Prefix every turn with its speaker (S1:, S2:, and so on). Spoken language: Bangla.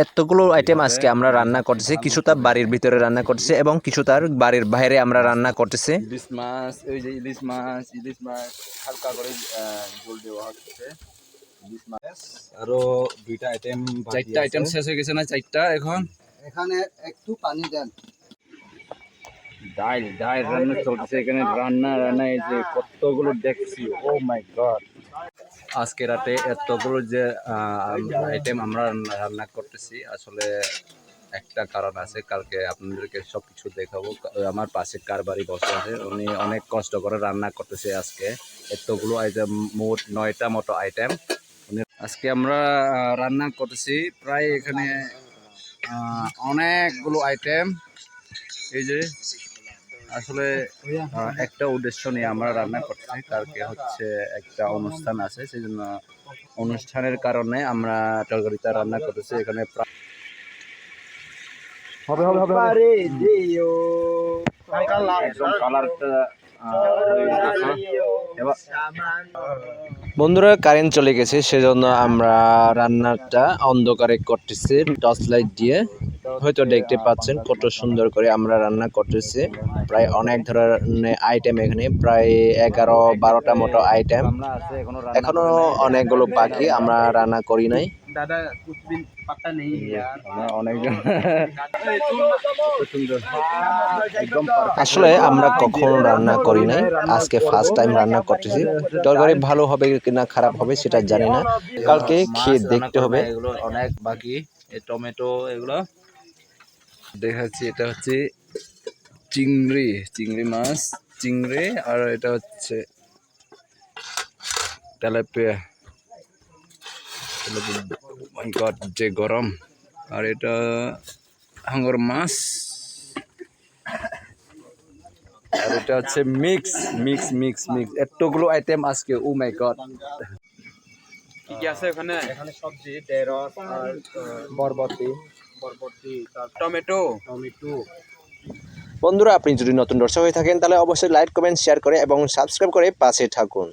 S1: এতগুলো আইটেম আজকে আমরা রান্না করতেছি, কিছুটা বাড়ির ভিতরে রান্না করতেছি এবং কিছুটা বাড়ির বাইরে আমরা রান্না করতেছি।
S2: ইলিশ মাছ, ওই যে ইলিশ মাছ হালকা করে ঝোল দেওয়া হচ্ছে। ইলিশ মাছ
S3: আরো দুইটা আইটেম,
S2: চারটা আইটেম শেষ হয়ে গেছে না? চারটা এখন
S3: এখানে একটু পানি দেন।
S2: ডাল রান্না চলতেছে এখানে, রান্না এই যে কতগুলো দেখছি, ও মাই গড। আজকে রাতে এতগুলো যে আইটেম আমরা রান্না করতেছি, আসলে একটা কারণ আছে, কালকে আপনাদেরকে সবকিছু দেখাবো। আমার পাশে কার বাড়ি বসে আছে, উনি অনেক কষ্ট করে রান্না করতেছে আজকে এতগুলো আইটেম, মোট 9টা মতো আইটেম আজকে আমরা রান্না করতেছি। প্রায় এখানে অনেকগুলো আইটেম, এই যে আসলে একটা উদ্দেশ্য নিয়ে আমরা রান্না করতেছি। কালকে হচ্ছে একটা অনুষ্ঠান আছে, সেই জন্য অনুষ্ঠানের কারণে আমরা তরকারিটা রান্না করতেছি। এখানে
S1: বন্ধুরা, কারেন্ট চলে গেছে, সেজন্য আমরা রান্নাটা অন্ধকারে করতেছি টর্চ লাইট দিয়ে। হয়তো দেখতে পাচ্ছেন কত সুন্দর করে আমরা রান্না করতেছি। প্রায় অনেক ধরনের আইটেম, এখানে প্রায় 11-12টা মতো আইটেম, এখনো অনেকগুলো বাকি, আমরা রান্না করি নাই।
S2: দাদা কুছদিন পাত্তা নেই, অনেকজন
S1: আসলে আমরা কখনো রান্না করি নাই, আজকে ফার্স্ট টাইম রান্না করতেছি। তরকারি ভালো হবে কিনা খারাপ হবে সেটা জানি না, কালকে খেয়ে দেখতে হবে।
S2: এগুলো অনেক বাকি, এই টমেটো এগুলো দেখাচ্ছি। এটা হচ্ছে চিংড়ি মাছ, আর এটা হচ্ছে তেলাপিয়া। মাই গড, যে গরম। আর এটা হাঙর মাছ, আর এটা হচ্ছে মিক্স এতগুলো আইটেম আজকে, ও মাই গড। কি কি আছে এখানে?
S3: এখানে সবজি, ঢেঁড়স আর
S1: বরবটি,
S2: টমেটো।
S1: বন্ধুরা, আপনি যদি নতুন দর্শক হয়ে থাকেন তাহলে অবশ্যই লাইক, কমেন্ট, শেয়ার করে এবং সাবস্ক্রাইব করে পাশে থাকুন।